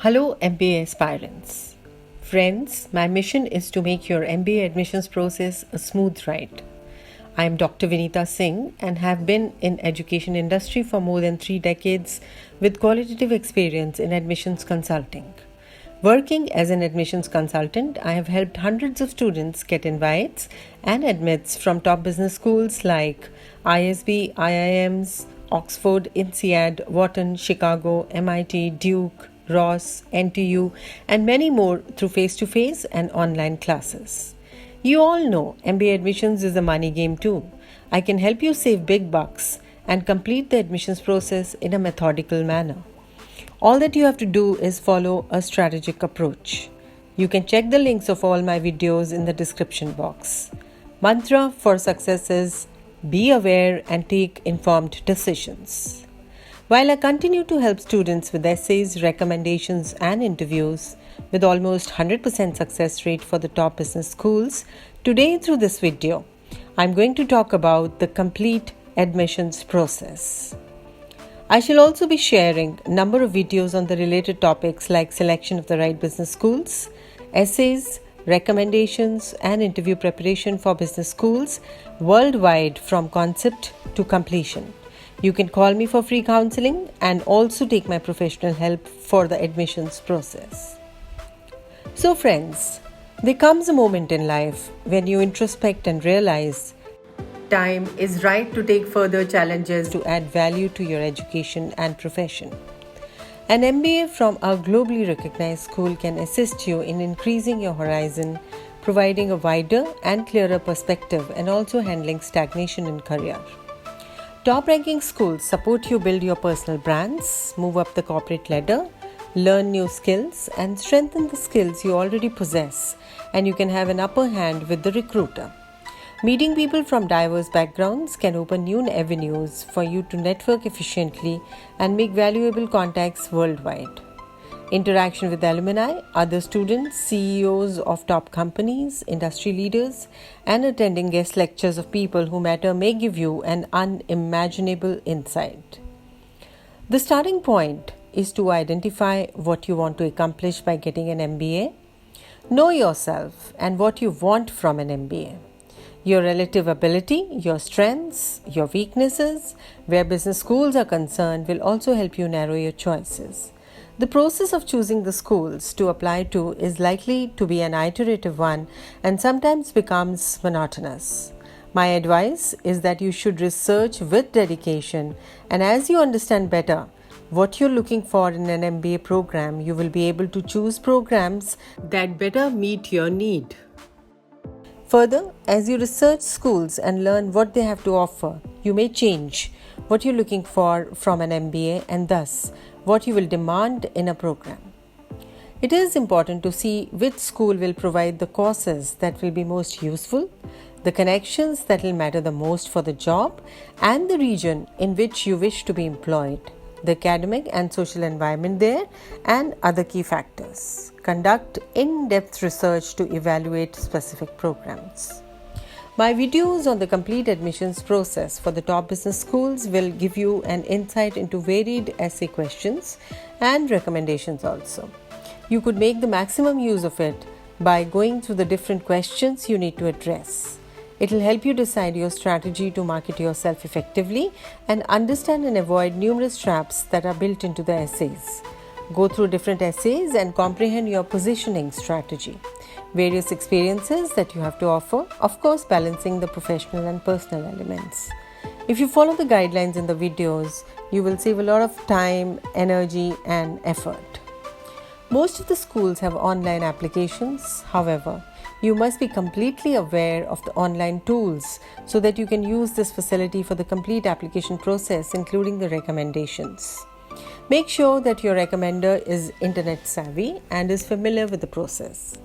Hello, MBA aspirants. Friends, my mission is to make your MBA admissions process a smooth ride. I am Dr. Vinita Singh and have been in education industry for more than 3 decades with qualitative experience in admissions consulting. Working as an admissions consultant, I have helped hundreds of students get invites and admits from top business schools like ISB, IIMs, Oxford, INSEAD, Wharton, Chicago, MIT, Duke, Ross, NTU, and many more through face-to-face and online classes. You all know MBA admissions is a money game too. I can help you save big bucks and complete the admissions process in a methodical manner. All that you have to do is follow a strategic approach. You can check the links of all my videos in the description box. Mantra for success is be aware and take informed decisions. While I continue to help students with essays, recommendations, and interviews with almost 100% success rate for the top business schools, today through this video, I'm going to talk about the complete admissions process. I shall also be sharing a number of videos on the related topics like selection of the right business schools, essays, recommendations, and interview preparation for business schools worldwide from concept to completion. You can call me for free counseling and also take my professional help for the admissions process. So friends, there comes a moment in life when you introspect and realize time is right to take further challenges to add value to your education and profession. An MBA from a globally recognized school can assist you in increasing your horizon, providing a wider and clearer perspective, and also handling stagnation in career. Top-ranking schools support you build your personal brands, move up the corporate ladder, learn new skills, and strengthen the skills you already possess, and you can have an upper hand with the recruiter. Meeting people from diverse backgrounds can open new avenues for you to network efficiently and make valuable contacts worldwide. Interaction with alumni, other students, CEOs of top companies, industry leaders, and attending guest lectures of people who matter may give you an unimaginable insight. The starting point is to identify what you want to accomplish by getting an MBA. Know yourself and what you want from an MBA. Your relative ability, your strengths, your weaknesses, where business schools are concerned will also help you narrow your choices. The process of choosing the schools to apply to is likely to be an iterative one and sometimes becomes monotonous. My advice is that you should research with dedication, and as you understand better what you're looking for in an MBA program, you will be able to choose programs that better meet your need. Further, as you research schools and learn what they have to offer, you may change what you're looking for from an MBA and thus what you will demand in a program. It is important to see which school will provide the courses that will be most useful, the connections that will matter the most for the job, and the region in which you wish to be employed, the academic and social environment there, and other key factors. Conduct in-depth research to evaluate specific programs. My videos on the complete admissions process for the top business schools will give you an insight into varied essay questions and recommendations also. You could make the maximum use of it by going through the different questions you need to address. It will help you decide your strategy to market yourself effectively and understand and avoid numerous traps that are built into the essays. Go through different essays and comprehend your positioning strategy, various experiences that you have to offer, of course balancing the professional and personal elements. If you follow the guidelines in the videos, you will save a lot of time, energy, and effort. Most of the schools have online applications. However, you must be completely aware of the online tools so that you can use this facility for the complete application process, including the recommendations. Make sure that your recommender is internet savvy and is familiar with the process.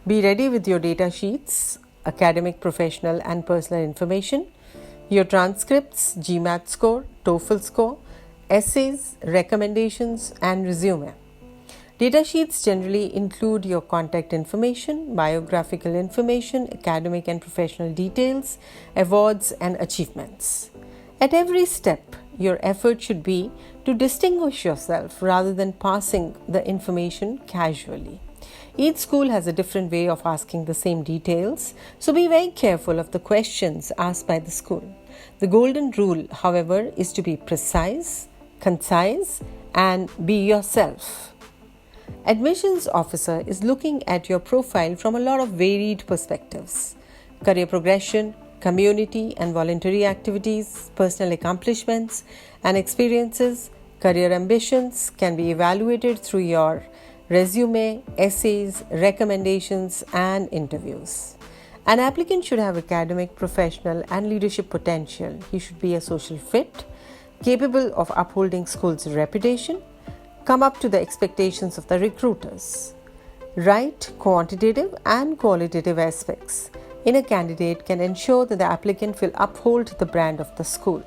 Be ready with your data sheets, academic, professional, and personal information, your transcripts, GMAT score, TOEFL score, essays, recommendations, and resume. Data sheets generally include your contact information, biographical information, academic and professional details, awards, and achievements. At every step, your effort should be to distinguish yourself rather than passing the information casually. Each school has a different way of asking the same details, so be very careful of the questions asked by the school. The golden rule, however, is to be precise, concise, and be yourself. Admissions officer is looking at your profile from a lot of varied perspectives: career progression, community and voluntary activities, personal accomplishments and experiences. Career ambitions can be evaluated through your resume, essays, recommendations, and interviews. An applicant should have academic, professional, and leadership potential. He should be a social fit, capable of upholding school's reputation, come up to the expectations of the recruiters. Right quantitative and qualitative aspects in a candidate can ensure that the applicant will uphold the brand of the school.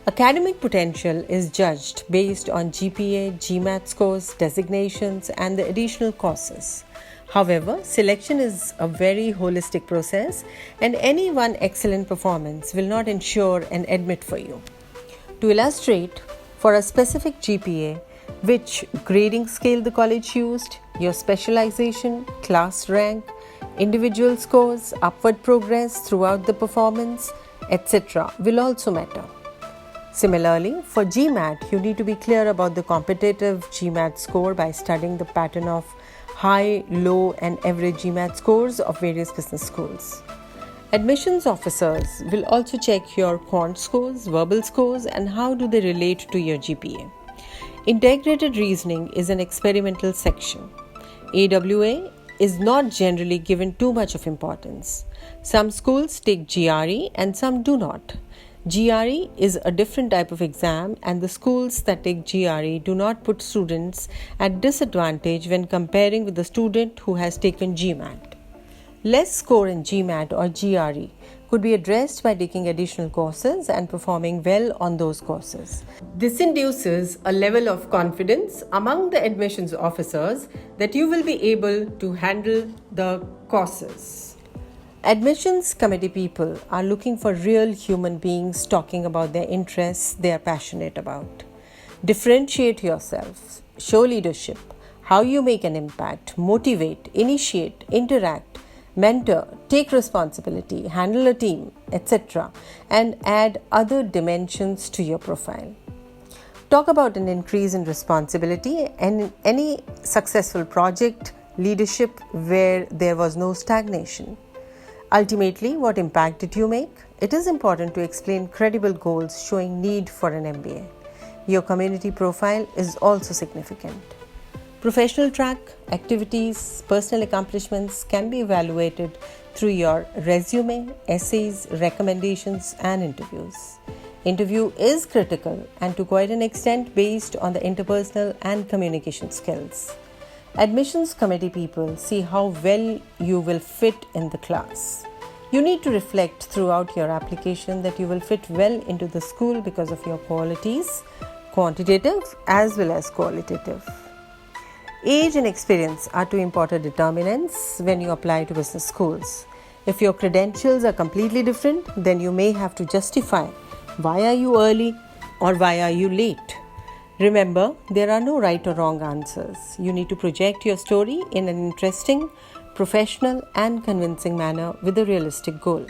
Academic potential is judged based on GPA, GMAT scores, designations, and the additional courses. However, selection is a very holistic process, and any one excellent performance will not ensure an admit for you. To illustrate, for a specific GPA, which grading scale the college used, your specialization, class rank, individual scores, upward progress throughout the performance, etc. will also matter. Similarly, for GMAT, you need to be clear about the competitive GMAT score by studying the pattern of high, low, and average GMAT scores of various business schools. Admissions officers will also check your quant scores, verbal scores, and how do they relate to your GPA. Integrated reasoning is an experimental section. AWA is not generally given too much of importance. Some schools take GRE and some do not. GRE is a different type of exam, and the schools that take GRE do not put students at disadvantage when comparing with the student who has taken GMAT. Less score in GMAT or GRE could be addressed by taking additional courses and performing well on those courses. This induces a level of confidence among the admissions officers that you will be able to handle the courses. Admissions committee people are looking for real human beings talking about their interests they are passionate about. Differentiate yourself, show leadership, how you make an impact, motivate, initiate, interact, mentor, take responsibility, handle a team, etc., and add other dimensions to your profile. Talk about an increase in responsibility and any successful project leadership where there was no stagnation. Ultimately, what impact did you make? It is important to explain credible goals showing need for an MBA. Your community profile is also significant. Professional track, activities, personal accomplishments can be evaluated through your resume, essays, recommendations, and interviews. Interview is critical and to quite an extent based on the interpersonal and communication skills. Admissions committee people see how well you will fit in the class. You need to reflect throughout your application that you will fit well into the school because of your qualities, quantitative as well as qualitative. Age and experience are two important determinants when you apply to business schools. If your credentials are completely different, then you may have to justify why are you early or why are you late. Remember, there are no right or wrong answers. You need to project your story in an interesting, professional, and convincing manner with a realistic goal.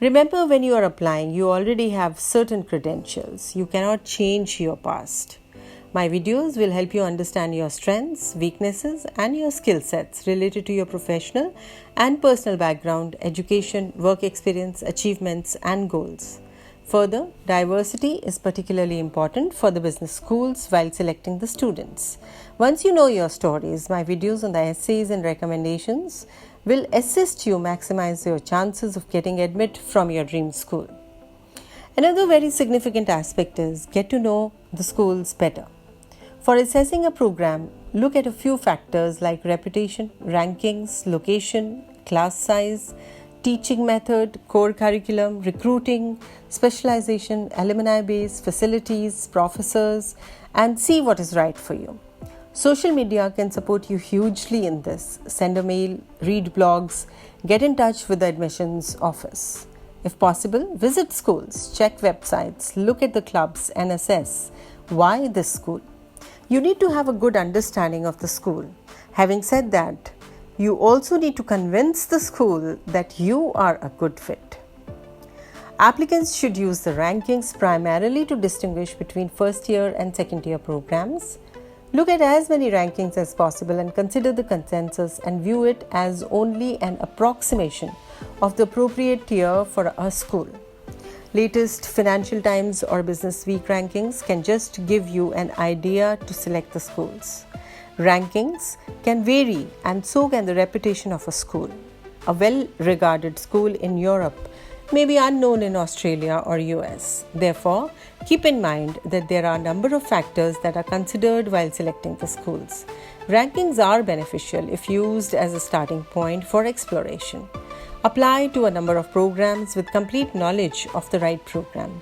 Remember, when you are applying, you already have certain credentials. You cannot change your past. My videos will help you understand your strengths, weaknesses, and your skill sets related to your professional and personal background, education, work experience, achievements, and goals. Further, diversity is particularly important for the business schools while selecting the students. Once you know your stories, my videos on the essays and recommendations will assist you maximize your chances of getting admit from your dream school. Another very significant aspect is get to know the schools better. For assessing a program, look at a few factors like reputation, rankings, location, class size, teaching method, core curriculum, recruiting, specialization, alumni base, facilities, professors, and see what is right for you. Social media can support you hugely in this. Send a mail, read blogs, get in touch with the admissions office. If possible, visit schools, check websites, look at the clubs, and assess why this school. You need to have a good understanding of the school. Having said that, you also need to convince the school that you are a good fit. Applicants should use the rankings primarily to distinguish between first year and second year programs. Look at as many rankings as possible and consider the consensus and view it as only an approximation of the appropriate tier for a school. Latest Financial Times or Business Week rankings can just give you an idea to select the schools. Rankings can vary, and so can the reputation of a school. A well-regarded school in Europe may be unknown in Australia or US. Therefore, keep in mind that there are a number of factors that are considered while selecting the schools. Rankings are beneficial if used as a starting point for exploration. Apply to a number of programs with complete knowledge of the right program.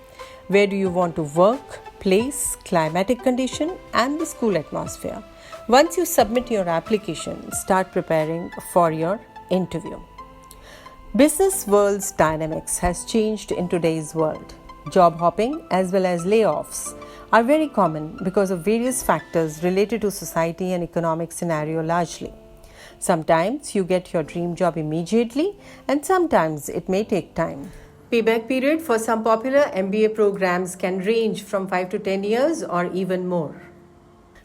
Where do you want to work, place, climatic condition, and the school atmosphere? Once you submit your application, start preparing for your interview. Business world's dynamics has changed in today's world. Job hopping as well as layoffs are very common because of various factors related to society and economic scenario largely. Sometimes you get your dream job immediately, and sometimes it may take time. Payback period for some popular MBA programs can range from 5 to 10 years or even more.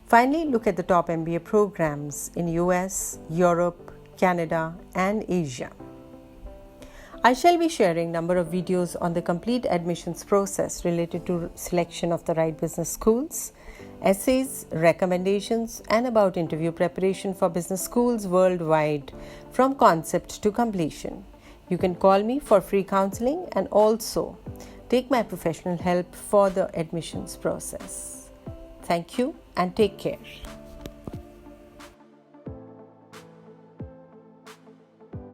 Finally, look at the top MBA programs in US, Europe, Canada, and Asia. I shall be sharing a number of videos on the complete admissions process related to selection of the right business schools, essays, recommendations, and about interview preparation for business schools worldwide from concept to completion. You can call me for free counseling and also take my professional help for the admissions process. Thank you and take care.